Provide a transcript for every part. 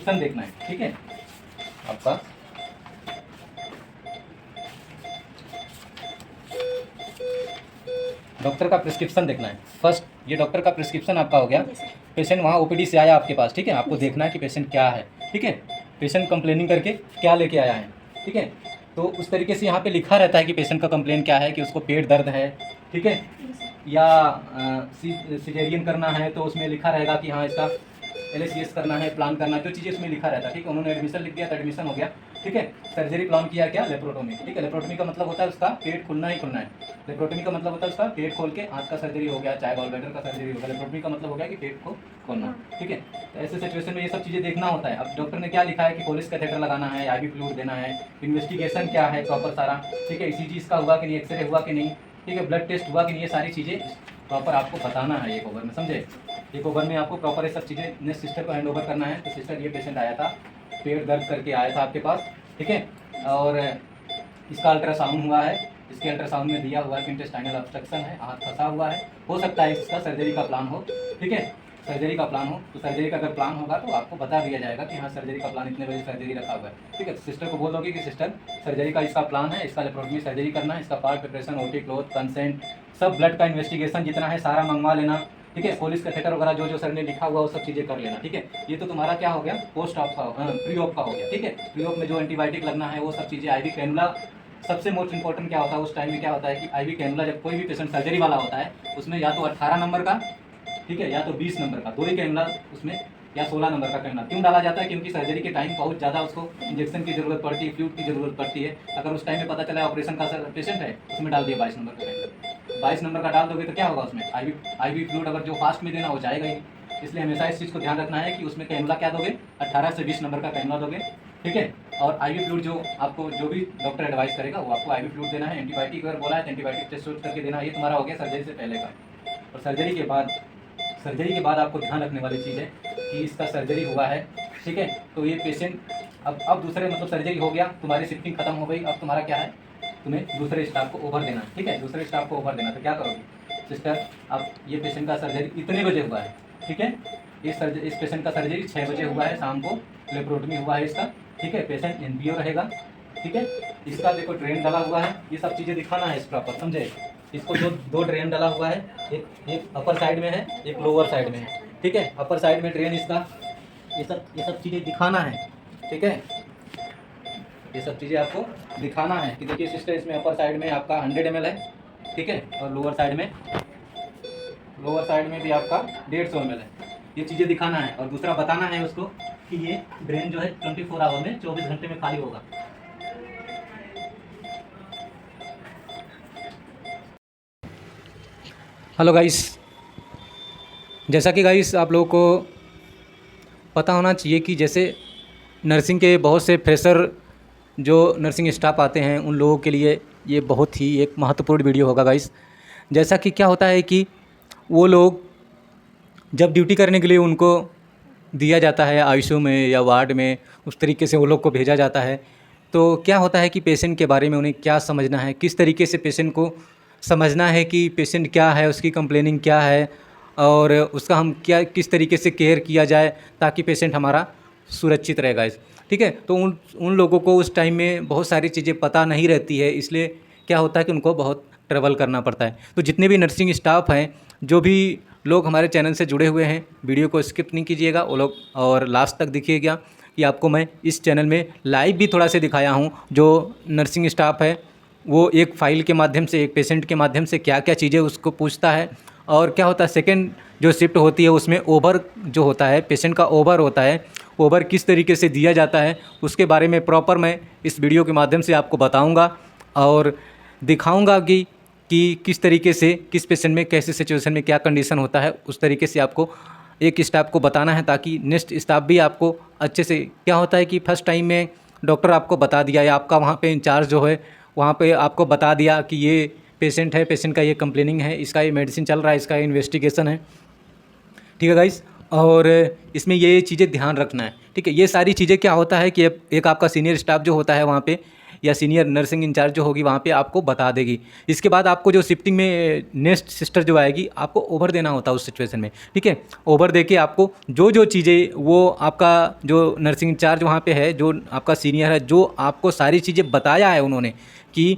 Prescription देखना है, ठीक है। आपका डॉक्टर का प्रिस्क्रिप्शन देखना है। फर्स्ट ये डॉक्टर का प्रिस्क्रिप्शन आपका हो गया। पेशेंट वहाँ ओपीडी से आया आपके पास, ठीक है। आपको देखना है कि पेशेंट क्या है, ठीक है। पेशेंट कंप्लेनिंग करके क्या लेके आया है, ठीक है। तो उस तरीके से यहाँ पे लिखा रहता है कि पेशेंट का कंप्लेन क्या है, कि उसको पेट दर्द है, ठीक है, या सिजेरियन करना है तो उसमें लिखा रहेगा कि हाँ इसका LACS करना है, प्लान करना है, जो चीज़ें उसमें लिखा रहता है, ठीक है। उन्होंने एडमिशन लिख दिया तो एडमिशन हो गया, ठीक है। सर्जरी प्लान किया क्या, लेप्रोटोमी, ठीक है। लेप्रोटोमी का मतलब होता है उसका पेट खुलना ही खुलना है। लेप्रोटोमी का मतलब होता है उसका पेट खोल के आँख का सर्जरी हो गया, चाहे गॉल ब्लैडर का सर्जरी हो गया। लेप्रोटोमी का मतलब हो गया कि पेट को खोलना, ठीक है। तो ऐसे सिचुएशन में ये सब चीज़ें देखना होता है। अब डॉक्टर ने क्या लिखा है कि कोलिस कैथेटर लगाना है, IV फ्लूइड देना है, इन्वेस्टिगेशन क्या है प्रॉपर सारा, ठीक है। ECG इसका हुआ कि नहीं, एक्सरे हुआ कि नहीं, ठीक है, ब्लड टेस्ट हुआ कि नहीं, ये सारी चीज़ें प्रॉपर आपको बताना है एक ओवर में, समझे। एक ओवर में आपको प्रॉपर ये सब चीज़ें नेक्स्ट सिस्टर को हैंड ओवर करना है। तो सिस्टर ये पेशेंट आया था, पेट दर्द करके आया था आपके पास, ठीक है। और इसका अल्ट्रासाउंड हुआ है, इसके अल्ट्रासाउंड में दिया हुआ है कि इंटेस्टाइनल ऑब्स्ट्रक्शन है, हाथ फंसा हुआ है, हो सकता है इसका सर्जरी का प्लान हो, ठीक है। सर्जरी का प्लान हो तो सर्जरी का अगर प्लान होगा तो आपको बता दिया जाएगा कि हाँ सर्जरी का प्लान इतने बजे सर्जरी रखा हुआ है, ठीक है। सिस्टर को बोल दोगे कि सिस्टर सर्जरी का इसका प्लान है, इसका लेप्रोटोमी सर्जरी करना है, इसका part preparation, OT cloth, consent, सब ब्लड का इन्वेस्टिगेशन जितना है सारा मंगवा लेना, ठीक है। पुलिस कैथेटर वगैरह जो जो सर ने लिखा हुआ वो सब चीज़ें कर लेना, ठीक है। ये तो तुम्हारा क्या हो गया, पोस्ट ऑफ का, प्री ऑफ का हो गया, ठीक है। प्री ऑफ में जो एंटीबायोटिक लगना है वो सब चीज़ें, IV कैनुला सबसे मोस्ट इंपॉर्टेंट क्या होता है उस टाइम में, क्या होता है कि IV कैनुला जब कोई भी पेशेंट सर्जरी वाला होता है उसमें या तो 18 नंबर का, ठीक है, या तो 20 नंबर का, दो ही कैनुला उसमें, या 16 नंबर का कैनुला क्यों डाला जाता है, क्योंकि सर्जरी के टाइम बहुत ज़्यादा उसको इंजेक्शन की जरूरत पड़ती है, फ्लूइड की जरूरत पड़ती है। अगर उस टाइम में पता चला ऑपरेशन का पेशेंट है, उसमें डाल दिया 22 नंबर का कैनुला। 22 नंबर का डाल दोगे तो क्या होगा उसमें, IV फ्लूइड अगर जो फास्ट में देना हो जाएगा ही। इसलिए हमेशा इस चीज़ को ध्यान रखना है कि उसमें कैनुला क्या दोगे, 18 से 20 नंबर का कैनुला दोगे, ठीक है। और IV फ्लूइड जो आपको जो भी डॉक्टर एडवाइस करेगा वो आपको IV फ्लूइड देना है। एंटीबायोटिक अगर बोला है तो एंटीबायोटिक टेस्ट करके देना है। ये तुम्हारा हो गया सर्जरी से पहले का। और सर्जरी के बाद आपको ध्यान रखने वाली चीज़ है कि इसका सर्जरी हुआ है, ठीक है। तो ये पेशेंट अब दूसरे मतलब सर्जरी हो गया, तुम्हारी शिफ्टिंग खत्म हो गई, अब तुम्हारा क्या है, तुम्हें दूसरे स्टाफ को ओवर देना है, ठीक है। दूसरे स्टाफ को ओवर देना, तो क्या करोगे, सिस्टर अब ये पेशेंट का सर्जरी इतने बजे हुआ है, ठीक है। इस पेशेंट का सर्जरी 6 बजे हुआ है शाम को, लेप्रोटोमी हुआ है इसका, ठीक है। पेशेंट NPO रहेगा, ठीक है। इसका देखो ड्रेन डाला हुआ है, ये सब चीज़ें दिखाना है इस प्रॉपर, समझे। इसको जो 2 ड्रेन डाला हुआ है, एक अपर साइड में है, एक लोअर साइड में है, ठीक है। अपर साइड में ड्रेन इसका, ये सब चीज़ें दिखाना है, ठीक है। ये सब चीज़ें आपको दिखाना है कि देखिए सिस्टर इसमें अपर साइड में आपका 100 ml है, ठीक है। और लोअर साइड में भी आपका 150 ml है। ये चीज़ें दिखाना है और दूसरा बताना है उसको कि ये ड्रेन जो है 24 आवर में 24 घंटे में खाली होगा। हेलो गाइस, जैसा कि गाइस आप लोगों को पता होना चाहिए कि जैसे नर्सिंग के बहुत से फ्रेशर जो नर्सिंग स्टाफ आते हैं उन लोगों के लिए ये बहुत ही एक महत्वपूर्ण वीडियो होगा गाइस। जैसा कि क्या होता है कि वो लोग जब ड्यूटी करने के लिए उनको दिया जाता है ICU में या वार्ड में, उस तरीके से वो लोग को भेजा जाता है। तो क्या होता है कि पेशेंट के बारे में उन्हें क्या समझना है, किस तरीके से पेशेंट को समझना है कि पेशेंट क्या है, उसकी कंप्लेनिंग क्या है और उसका हम क्या किस तरीके से केयर किया जाए ताकि पेशेंट हमारा सुरक्षित रहेगा इस, ठीक है। तो उन लोगों को उस टाइम में बहुत सारी चीज़ें पता नहीं रहती है, इसलिए क्या होता है कि उनको बहुत ट्रैवल करना पड़ता है। तो जितने भी नर्सिंग स्टाफ हैं, जो भी लोग हमारे चैनल से जुड़े हुए हैं, वीडियो को स्किप नहीं कीजिएगा वो लोग और लास्ट तक देखिएगा कि आपको मैं इस चैनल में लाइव भी थोड़ा से दिखाया हूँ। जो नर्सिंग स्टाफ है वो एक फ़ाइल के माध्यम से, एक पेशेंट के माध्यम से क्या क्या चीज़ें उसको पूछता है और क्या होता है सेकेंड जो शिफ्ट होती है उसमें ओवर जो होता है, पेशेंट का ओवर होता है, ओवर किस तरीके से दिया जाता है उसके बारे में प्रॉपर मैं इस वीडियो के माध्यम से आपको बताऊंगा और दिखाऊंगा कि किस तरीके से किस पेशेंट में कैसे सिचुएशन में क्या कंडीशन होता है, उस तरीके से आपको एक स्टाफ को बताना है ताकि नेक्स्ट स्टाफ भी आपको अच्छे से। क्या होता है कि फर्स्ट टाइम में डॉक्टर आपको बता दिया या आपका वहाँ पे इंचार्ज जो है वहाँ पे आपको बता दिया कि ये पेशेंट है, पेशेंट का ये कंप्लेनिंग है, इसका ये मेडिसिन चल रहा है, इसका इन्वेस्टिगेशन है, ठीक है गाइस। और इसमें ये चीज़ें ध्यान रखना है, ठीक है। ये सारी चीज़ें क्या होता है कि एक आपका सीनियर स्टाफ जो होता है वहाँ पे या सीनियर नर्सिंग इंचार्ज जो होगी वहाँ पे आपको बता देगी। इसके बाद आपको जो शिफ्टिंग में नेक्स्ट सिस्टर जो आएगी आपको ओवर देना होता है उस सिचुएशन में, ठीक है। ओवर दे के आपको जो जो चीज़ें वो आपका जो नर्सिंग इंचार्ज वहाँ पे है, जो आपका सीनियर है, जो आपको सारी चीज़ें बताया है उन्होंने कि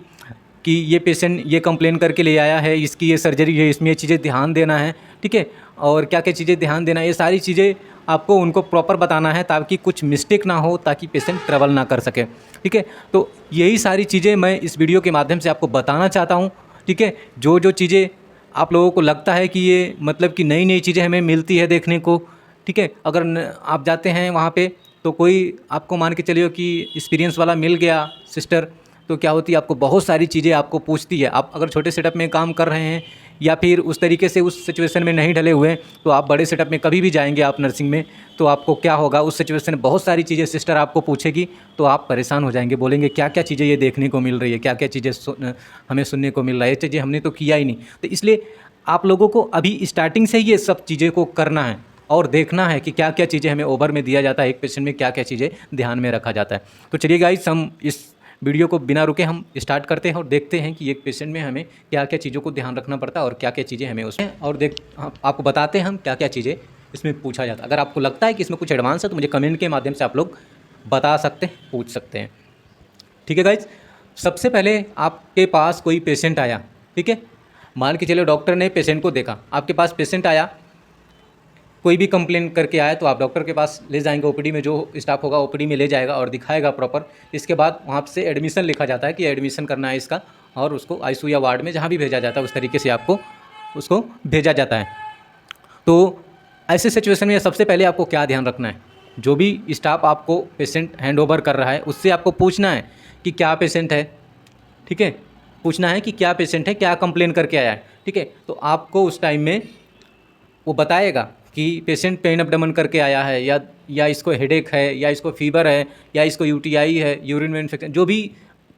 ये पेशेंट ये कंप्लेन करके ले आया है, इसकी ये सर्जरी है, इसमें ये चीज़ें ध्यान देना है, ठीक है, और क्या क्या चीज़ें ध्यान देना है, ये सारी चीज़ें आपको उनको प्रॉपर बताना है ताकि कुछ मिस्टेक ना हो, ताकि पेशेंट ट्रैवल ना कर सके, ठीक है। तो यही सारी चीज़ें मैं इस वीडियो के माध्यम से आपको बताना चाहता हूँ, ठीक है। जो जो चीज़ें आप लोगों को लगता है कि ये मतलब कि नई नई चीज़ें हमें मिलती है देखने को, ठीक है, अगर आप जाते हैं वहाँ पे तो कोई आपको मान के चलिए कि एक्सपीरियंस वाला मिल गया सिस्टर, तो क्या होती है आपको बहुत सारी चीज़ें आपको पूछती है। आप अगर छोटे सेटअप में काम कर रहे हैं या फिर उस तरीके से उस सिचुएशन में नहीं ढले हुए हैं, तो आप बड़े सेटअप में कभी भी जाएंगे आप नर्सिंग में, तो आपको क्या होगा उस सिचुएशन में बहुत सारी चीज़ें सिस्टर आपको पूछेगी, तो आप परेशान हो जाएंगे, बोलेंगे क्या क्या चीज़ें ये देखने को मिल रही है, क्या क्या चीज़ें हमें सुनने को मिल रहा है, ये चीज़ें हमने तो किया ही नहीं। तो इसलिए आप लोगों को अभी स्टार्टिंग से ही ये सब चीज़ें को करना है और देखना है कि क्या क्या चीज़ें हमें ओवर में दिया जाता है, एक पेशेंट में क्या क्या चीज़ें ध्यान में रखा जाता है। तो चलिए गाइस, हम इस वीडियो को बिना रुके हम स्टार्ट करते हैं और देखते हैं कि एक पेशेंट में हमें क्या क्या चीज़ों को ध्यान रखना पड़ता है और क्या क्या चीज़ें हमें उसमें, और आपको बताते हैं हम क्या क्या चीज़ें इसमें पूछा जाता है। अगर आपको लगता है कि इसमें कुछ एडवांस है तो मुझे कमेंट के माध्यम से आप लोग बता सकते हैं, पूछ सकते हैं, ठीक है गाइज। सबसे पहले आपके पास कोई पेशेंट आया, ठीक है, मान के चलो डॉक्टर ने पेशेंट को देखा, आपके पास पेशेंट आया, कोई भी कंप्लेन करके आए तो आप डॉक्टर के पास ले जाएंगे, ओपीडी में जो स्टाफ होगा ओपीडी में ले जाएगा और दिखाएगा प्रॉपर। इसके बाद वहाँ से एडमिशन लिखा जाता है कि एडमिशन करना है इसका, और उसको आईसीयू या वार्ड में जहाँ भी भेजा जाता है उस तरीके से आपको उसको भेजा जाता है। तो ऐसे सिचुएशन में सबसे पहले आपको क्या ध्यान रखना है, जो भी स्टाफ आपको पेशेंट हैंड ओवर कर रहा है उससे आपको पूछना है कि क्या पेशेंट है, ठीक है, पूछना है कि क्या पेशेंट है, क्या कंप्लेन करके आया है, ठीक है। तो आपको उस टाइम में वो बताएगा कि पेशेंट पेन एब्डोमेन करके आया है, या इसको हेडेक है, या इसको फीवर है, या इसको यूटीआई है, यूरिन में इन्फेक्शन, जो भी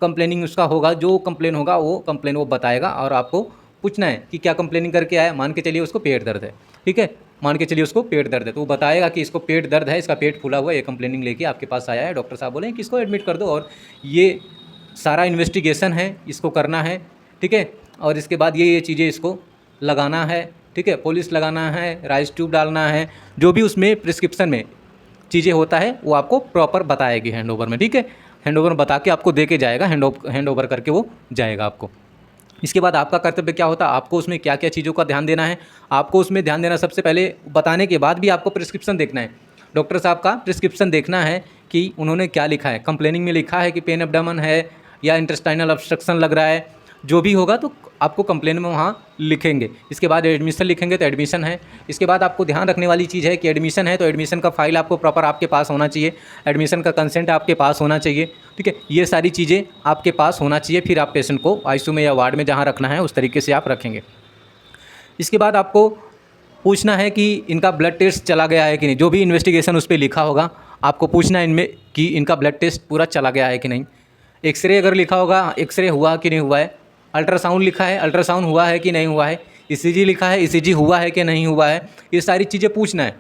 कंप्लेनिंग उसका होगा, जो कंप्लेन होगा वो कंप्लेन वो बताएगा। और आपको पूछना है कि क्या कंप्लेनिंग करके आया, मान के चलिए उसको पेट दर्द है, ठीक है, मान के चलिए उसको पेट दर्द है, तो वो बताएगा कि इसको पेट दर्द है, इसका पेट फूला हुआ है, ये कंप्लेनिंग लेके आपके पास आया है, डॉक्टर साहब बोले कि इसको एडमिट कर दो और ये सारा इन्वेस्टिगेशन है, इसको करना है, ठीक है, और इसके बाद ये चीज़ें इसको लगाना है, ठीक है, पॉलिश लगाना है, राइस ट्यूब डालना है, जो भी उसमें प्रिस्क्रिप्शन में चीज़ें होता है वो आपको प्रॉपर बताएगी हैंड ओवर में, ठीक है, हैंड ओवर में बता के आपको दे के जाएगा, हैंड ओवर करके वो जाएगा आपको। इसके बाद आपका कर्तव्य क्या होता है, आपको उसमें क्या क्या चीज़ों का ध्यान देना है, आपको उसमें ध्यान देना सबसे पहले बताने के बाद भी आपको प्रिस्क्रिप्शन देखना है, डॉक्टर साहब का प्रिस्क्रिप्शन देखना है कि उन्होंने क्या लिखा है। कंप्लेनिंग में लिखा है कि पेन एब्डोमेन है या इंटेस्टाइनल ऑब्स्ट्रक्शन लग रहा है, जो भी होगा तो आपको कंप्लेन में वहाँ लिखेंगे। इसके बाद एडमिशन लिखेंगे तो एडमिशन है। इसके बाद आपको ध्यान रखने वाली चीज़ है कि एडमिशन है तो एडमिशन का फाइल आपको प्रॉपर आपके पास होना चाहिए, एडमिशन का कंसेंट आपके पास होना चाहिए, ठीक है, ये सारी चीज़ें आपके पास होना चाहिए। फिर आप पेशेंट को आईसीयू में या वार्ड में जहाँ रखना है उस तरीके से आप रखेंगे। इसके बाद आपको पूछना है कि इनका ब्लड टेस्ट चला गया है कि नहीं, जो भी इन्वेस्टिगेशन उस पर लिखा होगा आपको पूछना है इनमें कि इनका ब्लड टेस्ट पूरा चला गया है कि नहीं। एक्सरे अगर लिखा होगा, एक्सरे हुआ कि नहीं हुआ है, अल्ट्रासाउंड लिखा है, अल्ट्रासाउंड हुआ है कि नहीं हुआ है, ईसीजी लिखा है, ईसीजी हुआ है कि नहीं हुआ है, ये सारी चीज़ें पूछना है,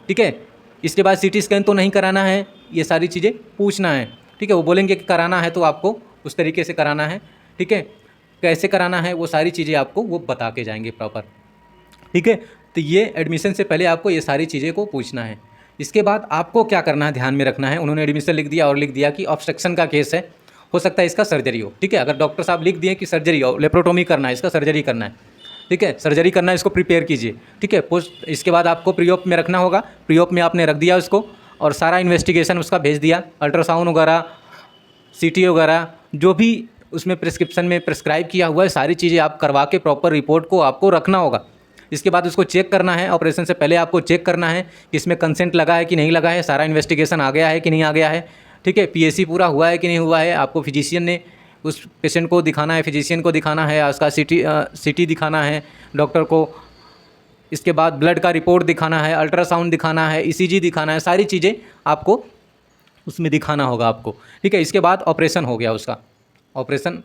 ठीक है। इसके बाद सीटी स्कैन तो नहीं कराना है, ये सारी चीज़ें पूछना है, ठीक है। वो बोलेंगे कि कराना है तो आपको उस तरीके से कराना है, ठीक है, कैसे कराना है वो सारी चीज़ें आपको वो बता के जाएंगे प्रॉपर, ठीक है। तो ये एडमिशन से पहले आपको ये सारी चीज़ें को पूछना है। इसके बाद आपको क्या करना है, ध्यान में रखना है, उन्होंने एडमिशन लिख दिया और लिख दिया कि ऑब्स्ट्रक्शन का केस है, हो सकता है इसका सर्जरी हो, ठीक है। अगर डॉक्टर साहब लिख दिए कि सर्जरी हो, लेप्रोटोमी करना है, इसका सर्जरी करना है, ठीक है, सर्जरी करना है, इसको प्रिपेयर कीजिए, ठीक है। पोस्ट इसके बाद आपको प्री ऑप में रखना होगा, प्री ऑप में आपने रख दिया उसको और सारा इन्वेस्टिगेशन उसका भेज दिया, अल्ट्रासाउंड वगैरह, सीटी वगैरह, जो भी उसमें प्रिस्क्रिप्शन में प्रिस्क्राइब किया हुआ है सारी चीज़ें आप करवा के प्रॉपर रिपोर्ट को आपको रखना होगा। इसके बाद उसको चेक करना है, ऑपरेशन से पहले आपको चेक करना है कि इसमें कंसेंट लगा है कि नहीं लगा है, सारा इन्वेस्टिगेशन आ गया है कि नहीं आ गया है, ठीक है, पीएसी पूरा हुआ है कि नहीं हुआ है। आपको फिजिशियन ने उस पेशेंट को दिखाना है, फिजिशियन को दिखाना है, उसका सीटी दिखाना है डॉक्टर को। इसके बाद ब्लड का रिपोर्ट दिखाना है, अल्ट्रासाउंड दिखाना है, ईसीजी दिखाना है, सारी चीज़ें आपको उसमें दिखाना होगा आपको, ठीक है। इसके बाद ऑपरेशन हो गया उसका, ऑपरेशन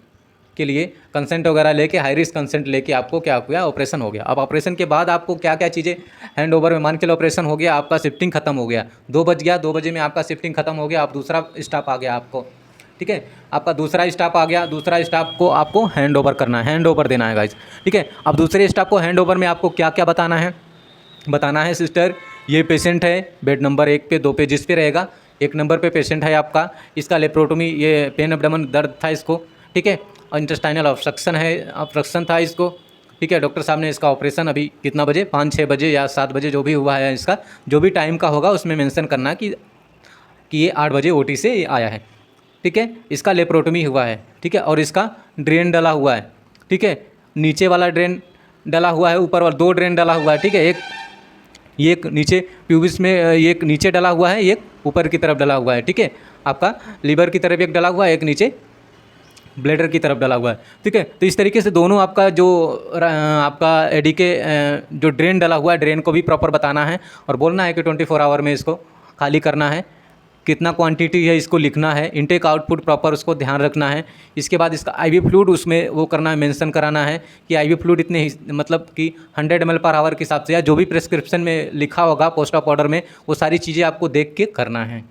के लिए कंसेंट वगैरह लेके, हाई रिस्क कंसेंट लेके आपको क्या किया, ऑपरेशन हो गया। अब ऑपरेशन के बाद आपको क्या क्या चीज़ें हैंड ओवर में, मान के ऑपरेशन हो गया, आपका शिफ्टिंग खत्म हो गया, 2 बज गया, 2 बजे में आपका शिफ्टिंग खत्म हो गया, आप दूसरा स्टाफ आ गया आपको, ठीक है। आपका दूसरा स्टाफ आ गया, दूसरा स्टाफ को आपको हैंड ओवर करना है, हैंड ओवर देना है गाइस, ठीक है। अब दूसरे स्टाफ को हैंड ओवर में आपको क्या क्या बताना है सिस्टर, ये पेशेंट है बेड नंबर 1 पे 2 पे जिस पे रहेगा, 1 नंबर पे पेशेंट है आपका, इसका लेप्रोटोमी, ये पेन एब्डोमेन दर्द था इसको, ठीक है, और इंटेस्टाइनल ऑब्स्ट्रक्शन था इसको, ठीक है। डॉक्टर साहब ने इसका ऑपरेशन अभी कितना बजे, 5-6 बजे या 7 बजे जो भी हुआ है, इसका जो भी टाइम का होगा उसमें मेंशन करना कि ये 8 बजे ओटी से आया है, ठीक है। इसका लेप्रोटोमी हुआ है, ठीक है, और इसका ड्रेन डला हुआ है, ठीक है, नीचे वाला ड्रेन डला हुआ है, ऊपर वाला 2 ड्रेन डला हुआ है, ठीक है। एक नीचे प्यूबिस में एक नीचे डला हुआ है, एक ऊपर की तरफ डला हुआ है, ठीक है। आपका लीवर की तरफ एक डला हुआ है, एक नीचे ब्लैडर की तरफ डला हुआ है, ठीक है। तो इस तरीके से दोनों आपका जो आपका एडी के जो ड्रेन डला हुआ है, ड्रेन को भी प्रॉपर बताना है और बोलना है कि 24 आवर में इसको खाली करना है, कितना क्वांटिटी है इसको लिखना है, इनटेक आउटपुट प्रॉपर उसको ध्यान रखना है। इसके बाद इसका आईवी फ्लूइड उसमें वो करना है, मेंशन कराना है कि आईवी फ्लूइड इतने मतलब कि 100 ml पर आवर के हिसाब से, या जो भी प्रिस्क्रिप्शन में लिखा होगा पोस्ट ऑफ ऑर्डर में, वो सारी चीज़ें आपको देख के करना है।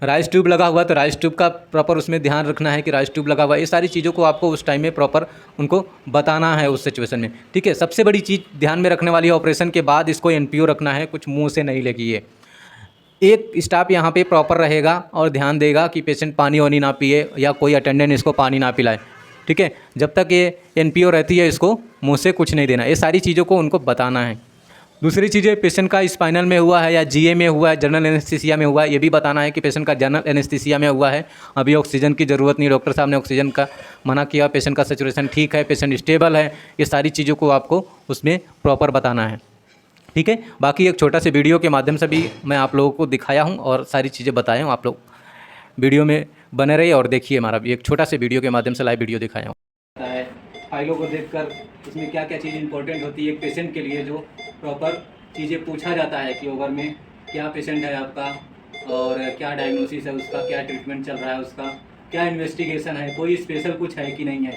राइस ट्यूब लगा हुआ तो राइस ट्यूब का प्रॉपर उसमें ध्यान रखना है कि राइस ट्यूब लगा हुआ है, ये सारी चीज़ों को आपको उस टाइम में प्रॉपर उनको बताना है उस सिचुएशन में, ठीक है। सबसे बड़ी चीज़ ध्यान में रखने वाली है, ऑपरेशन के बाद इसको एनपीओ रखना है, कुछ मुंह से नहीं लेगी ये। एक स्टाफ यहाँ पे प्रॉपर रहेगा और ध्यान देगा कि पेशेंट पानी वानी ना पिए या कोई अटेंडेंट इसको पानी ना पिलाए, ठीक है। जब तक ये एनपीओ रहती है इसको मुंह से कुछ नहीं देना, ये सारी चीज़ों को उनको बताना है। दूसरी चीज़ें, पेशेंट का स्पाइनल में हुआ है या जीए में हुआ है, जनरल एनेस्थीसिया में हुआ है, ये भी बताना है कि पेशेंट का जनरल एनेस्थीसिया में हुआ है, अभी ऑक्सीजन की ज़रूरत नहीं, डॉक्टर साहब ने ऑक्सीजन का मना किया, पेशेंट का सैचुरेशन ठीक है, पेशेंट स्टेबल है, ये सारी चीज़ों को आपको उसमें प्रॉपर बताना है, ठीक है। बाकी एक छोटा से वीडियो के माध्यम से भी मैं आप लोगों को दिखाया हूँ और सारी चीज़ें बताया हूँ, आप लोग वीडियो में बने रहिए और देखिए, हमारा भी एक छोटा से वीडियो के माध्यम से लाइव वीडियो दिखाया हूँ। फाइलों को देखकर उसमें क्या क्या चीज़ इंपॉर्टेंट होती है एक पेशेंट के लिए, जो प्रॉपर चीज़ें पूछा जाता है कि ओवर में क्या पेशेंट है आपका और क्या डायग्नोसिस है उसका, क्या ट्रीटमेंट चल रहा है उसका, क्या इन्वेस्टिगेशन है, कोई स्पेशल कुछ है कि नहीं है,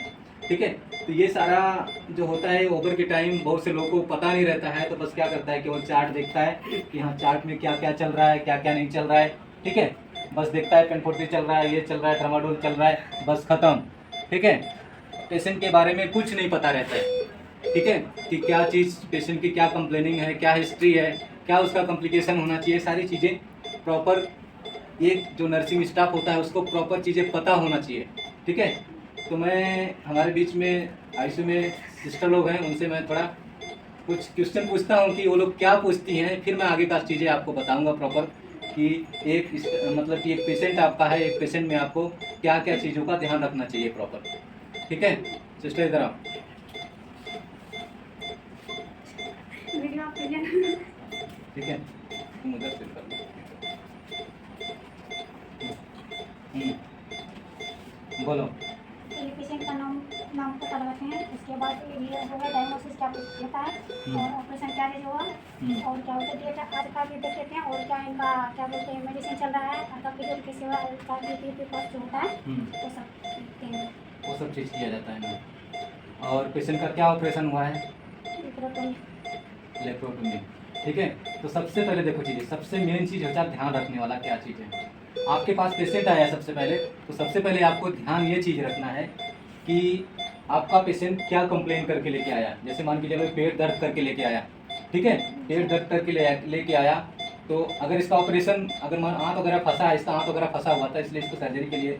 ठीक है। तो ये सारा जो होता है ओवर के टाइम बहुत से लोगों को पता नहीं रहता है, तो बस क्या करता है कि वो चार्ट देखता है कि हाँ चार्ट में क्या क्या चल रहा है, क्या क्या नहीं चल रहा है, ठीक है। बस देखता है पेनफोर्टी चल रहा है, ये चल रहा है, ट्रामाडोल चल रहा है, बस ख़त्म, ठीक है। पेशेंट के बारे में कुछ नहीं पता रहता है, ठीक है, कि क्या चीज़ पेशेंट की क्या कंप्लेनिंग है, क्या हिस्ट्री है, क्या उसका कॉम्प्लिकेशन होना चाहिए, सारी चीज़ें प्रॉपर एक जो नर्सिंग स्टाफ होता है उसको प्रॉपर चीज़ें पता होना चाहिए, ठीक है। तो मैं हमारे बीच में आईसीयू में सिस्टर लोग हैं, उनसे मैं थोड़ा कुछ क्वेश्चन पूछता हूँ कि वो लोग क्या पूछती हैं, फिर मैं आगे का चीज़ें आपको बताऊँगा प्रॉपर कि एक मतलब कि एक पेशेंट आपका है, एक पेशेंट में आपको क्या क्या चीज़ों का ध्यान रखना चाहिए प्रॉपर, ठीक है। सिस्टर इधर आओ, ठीक है, तुम उधर से कर लो। बोलो। पेशेंट का नाम पता लगाते हैं, उसके बाद ये होगा डायग्नोसिस क्या होता है और ऑपरेशन क्या है हुआ और क्या होता है, डेट आज का भी देख लेते हैं और क्या इनका क्या बोलते हैं मेडिसिन चल रहा है, आपका पीरियड के सेवा का भी कॉस्ट जो होता है वो सब देखते हैं, वो सब चीज़ किया जाता है ना। और पेशेंट का क्या ऑपरेशन हुआ है? लेप्रोटोमी, ठीक है। तो सबसे पहले देखो चीज़ें, सबसे मेन चीज़ होता है ध्यान रखने वाला क्या चीज़ है। आपके पास पेशेंट आया सबसे पहले, तो सबसे पहले आपको ध्यान ये चीज़ रखना है कि आपका पेशेंट क्या कंप्लेन करके लेके आया। जैसे मान के चलो पेट दर्द करके लेके आया, ठीक है, पेट दर्द करके लेके आया, तो अगर इसका ऑपरेशन अगर आंत वगैरह फंसा है, इसका आंत वगैरह फंसा हुआ था इसलिए इसको सर्जरी के लिए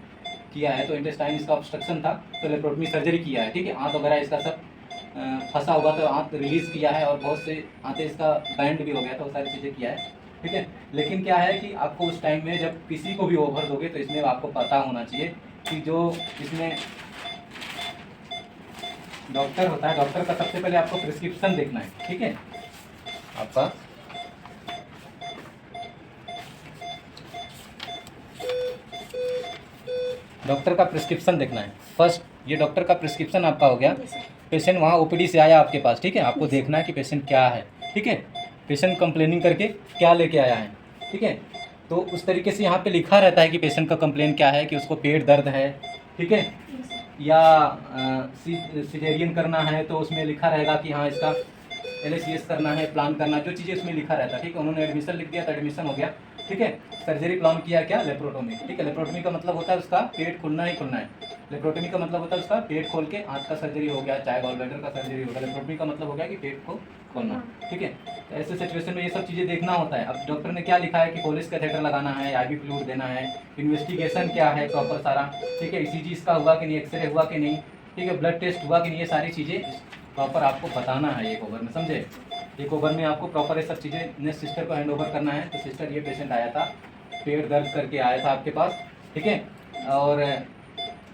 किया है, तो इंटेस्टाइन इसका ऑब्स्ट्रक्शन था तो लेप्रोटोमी सर्जरी किया है, ठीक है। आंत वगैरह इसका सब फंसा हुआ तो आंत रिलीज़ किया है और बहुत से आंतें इसका बैंड भी हो गया, तो वो सारी चीज़ें किया है, ठीक है। लेकिन क्या है कि आपको उस टाइम में जब किसी को भी ओवर दोगे तो इसमें आपको पता होना चाहिए कि जो इसमें डॉक्टर होता है, डॉक्टर का सबसे पहले आपको प्रिस्क्रिप्शन देखना है, ठीक है। आपका डॉक्टर का प्रिस्क्रिप्शन देखना है फर्स्ट, ये डॉक्टर का प्रिस्क्रिप्शन आपका हो गया। पेशेंट वहाँ ओपीडी से आया आपके पास, ठीक है, आपको देखना है कि पेशेंट क्या है, ठीक है, पेशेंट कंप्लेनिंग करके क्या लेके आया है, ठीक है। तो उस तरीके से यहाँ पे लिखा रहता है कि पेशेंट का कंप्लेन क्या है, कि उसको पेट दर्द है, ठीक है, या सिजेरियन करना है तो उसमें लिखा रहेगा कि हाँ इसका LACS करना है, प्लान करना, जो चीज़ें उसमें लिखा रहता है, ठीक है। उन्होंने एडमिशन लिख दिया तो एडमिशन हो गया, ठीक है। सर्जरी प्लान किया क्या, लेप्रोटोमी। ठीक है, लेप्रोटोमी का मतलब होता है उसका पेट खुलना ही खुलना है। लेप्रोटोमी का मतलब होता है उसका पेट खोल के आंत का सर्जरी हो गया, चाहे गॉल ब्लैडर का सर्जरी हो गया। लेप्रोटोमी का मतलब हो गया कि पेट को खोलना। ठीक है, तो ऐसे सिचुएशन में ये सब चीज़ें देखना होता है। अब डॉक्टर ने क्या लिखा है कि कोलिस कैथेटर लगाना है, आईवी फ्लूइड देना है, इन्वेस्टिगेशन क्या है प्रॉपर सारा। ठीक है, ईसीजी इसका हुआ कि नहीं, एक्सरे हुआ कि नहीं, ठीक है, ब्लड टेस्ट हुआ कि नहीं, ये सारी चीज़ें प्रॉपर आपको बताना है एक ओवर में, समझे। एक ओवर में आपको प्रॉपर ये सब चीज़ें नेक्स्ट सिस्टर को हैंड ओवर करना है। तो सिस्टर ये पेशेंट आया था, पेट दर्द करके आया था आपके पास। ठीक है, और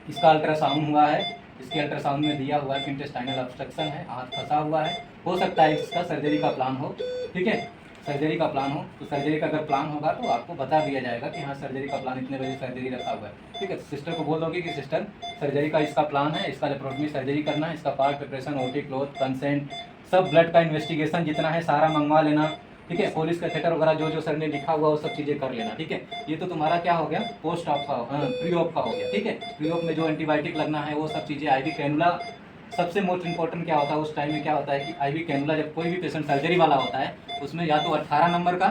इसका अल्ट्रासाउंड हुआ है, इसके अल्ट्रासाउंड में दिया हुआ है कि इंटेस्टाइनल ऑब्स्ट्रक्शन है, हाथ फंसा हुआ है, हो सकता है इसका सर्जरी का प्लान हो। ठीक है, सर्जरी का प्लान हो तो सर्जरी का अगर प्लान होगा तो आपको बता दिया जाएगा कि हाँ सर्जरी का प्लान इतने बजे सर्जरी रखा हुआ है। ठीक है, सिस्टर को बोल दोगे कि सिस्टर सर्जरी का इसका प्लान है, इसका लेप्रोटोमी सर्जरी करना है, इसका part preparation, OT, cloth, consent, सब ब्लड का इन्वेस्टिगेशन जितना है सारा मंगवा लेना। ठीक है, पुलिस कैथेटर वगैरह जो जो सर ने लिखा हुआ वो सब चीज़ें कर लेना। ठीक है, ये तो तुम्हारा क्या हो गया, पोस्ट ऑप का, प्री ऑप का हो गया। ठीक है, प्री ऑप में जो एंटीबायोटिक लगना है वो सब चीज़ें, आईवी कैनुला सबसे मोस्ट इंपॉर्टेंट क्या होता है उस टाइम में, क्या होता है कि आईवी कैनुला जब कोई भी पेशेंट सर्जरी वाला होता है उसमें या तो 18 नंबर का,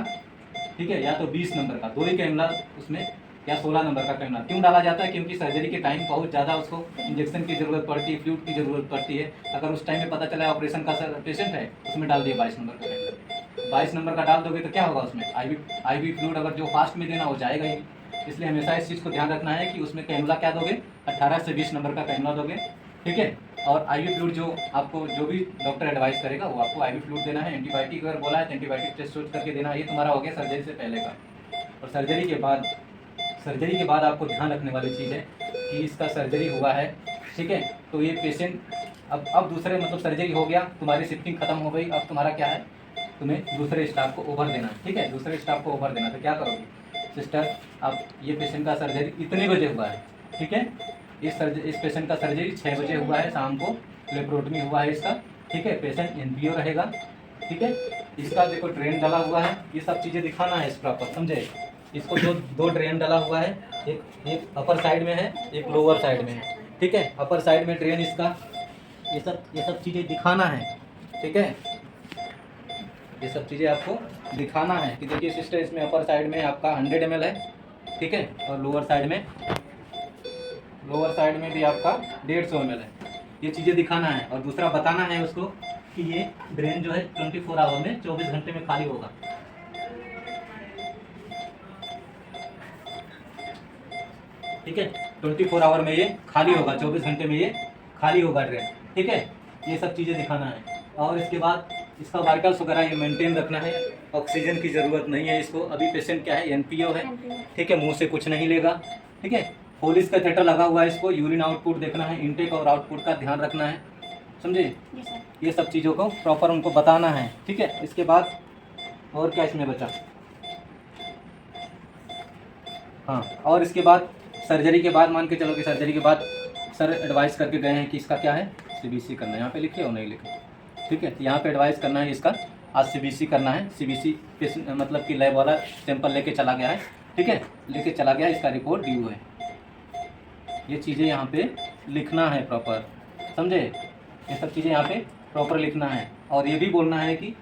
ठीक है, या तो 20 नंबर का, दो ही कैनुला उसमें, या 16 नंबर का कैनुला क्यों डाला जाता है, क्योंकि सर्जरी के टाइम बहुत ज़्यादा उसको इंजेक्शन की ज़रूरत पड़ती है, फ्लूइड की ज़रूरत पड़ती है। अगर उस टाइम में पता चला ऑपरेशन का पेशेंट है उसमें डाल दिए 22 नंबर का कैनुला। 22 नंबर का डाल दोगे तो क्या होगा, उसमें आईवी फ्लूइड अगर जो फास्ट में देना हो जाएगा ही। इसलिए हमेशा इस चीज़ को ध्यान रखना है कि उसमें कैनुला क्या दोगे, 18 से 20 नंबर का कैनुला दोगे। ठीक है, और आईवी फ्लूइड जो आपको जो भी डॉक्टर एडवाइस करेगा वो आपको आईवी फ्लूइड देना है। एंटीबायोटिक अगर बोला है तो एंटीबायोटिक टेस्ट करके देना है। ये तुम्हारा हो गया सर्जरी से पहले का। और सर्जरी के बाद आपको ध्यान रखने वाली चीज़ है कि इसका सर्जरी हुआ है। ठीक है, तो ये पेशेंट अब दूसरे मतलब सर्जरी हो गया, तुम्हारी शिफ्टिंग खत्म हो गई, अब तुम्हारा क्या है, तुम्हें दूसरे स्टाफ को ओवर देना। ठीक है, दूसरे स्टाफ को ओवर देना, तो क्या करोगे, सिस्टर अब ये पेशेंट का सर्जरी इतने बजे हुआ है। ठीक है, इस पेशेंट का सर्जरी 6 बजे हुआ है शाम को, लेप्रोटोमी हुआ है इसका। ठीक है, पेशेंट एनपीओ रहेगा। ठीक है, इसका देखो ड्रेन डाला हुआ है, ये सब चीज़ें दिखाना है इस प्रॉपर, समझे। इसको जो 2 ड्रेन डाला हुआ है, एक अपर साइड में है, एक लोअर साइड में है। ठीक है, अपर साइड में ड्रेन इसका, ये सब चीज़ें दिखाना है। ठीक है, ये सब चीज़ें आपको दिखाना है कि देखिए सिस्टर इसमें अपर साइड में आपका 100 ml है। ठीक है, और लोअर साइड में भी आपका 150 ml है। ये चीज़ें दिखाना है और दूसरा बताना है उसको कि ये ड्रेन जो है 24 आवर में 24 घंटे में खाली होगा। ठीक है, 24 आवर में ये खाली होगा, 24 घंटे में ये खाली होगा ड्रेन। ठीक है, ये सब चीज़ें दिखाना है। और इसके बाद इसका वाइटल्स वगैरह ये मेंटेन रखना है। ऑक्सीजन की ज़रूरत नहीं है इसको, अभी पेशेंट क्या है, एनपीओ है। ठीक है, मुंह से कुछ नहीं लेगा। ठीक है, पुलिस कैथेटर लगा हुआ है, इसको यूरिन आउटपुट देखना है, इनटेक और आउटपुट का ध्यान रखना है, समझे। ये सब चीज़ों को प्रॉपर उनको बताना है। ठीक है, इसके बाद और क्या इसमें बचा, हाँ, और इसके बाद सर्जरी के बाद मान के चलो कि सर्जरी के बाद सर एडवाइस करके गए हैं कि इसका क्या है, सीबीसी करना है। यहाँ पे लिखिए और नहीं लिखे। ठीक है, यहाँ पे एडवाइस करना है इसका, आज सीबीसी करना है। सीबीसी मतलब कि लैब वाला सैंपल लेके चला गया है। ठीक है, लेके चला गया, इसका रिपोर्ट ड्यू है। ये चीज़ें यहाँ पे लिखना है प्रॉपर, समझे। ये सब चीज़ें यहाँ पे प्रॉपर लिखना है। और ये भी बोलना है कि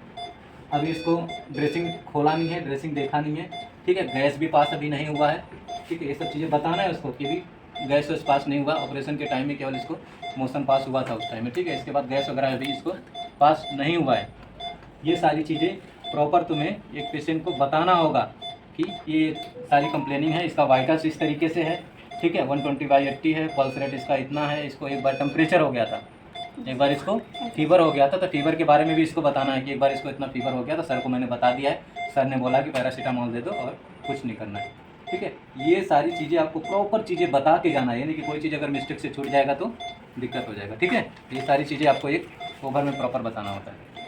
अभी इसको ड्रेसिंग खोला नहीं है, ड्रेसिंग देखा नहीं है। ठीक है, गैस भी पास अभी नहीं हुआ है। ठीक है, ये सब चीज़ें बताना है उसको कि भी गैस वैस पास नहीं हुआ। ऑपरेशन के टाइम में केवल इसको मोशन पास हुआ था उस टाइम में। ठीक है, इसके बाद गैस वगैरह अभी इसको पास नहीं हुआ है। ये सारी चीज़ें प्रॉपर तुम्हें एक पेशेंट को बताना होगा कि ये सारी कंप्लेनिंग है। इसका वाइटल्स इस तरीके से है। ठीक है, 120/80 है, पल्स रेट इसका इतना है। इसको एक बार टेम्परेचर हो गया था, एक बार इसको फीवर हो गया था, तो फीवर के बारे में भी इसको बताना है कि एक बार इसको इतना फीवर हो गया था, सर को मैंने बता दिया है, सर ने बोला कि पैरासीटामोल दे दो और कुछ नहीं करना है। ठीक है, ये सारी चीज़ें आपको प्रॉपर चीज़ें बता के जाना है, यानी कि कोई चीज़ अगर मिस्टेक से छूट जाएगा तो दिक्कत हो जाएगा। ठीक है, ये सारी चीज़ें आपको एक ओवर में प्रॉपर बताना होता है।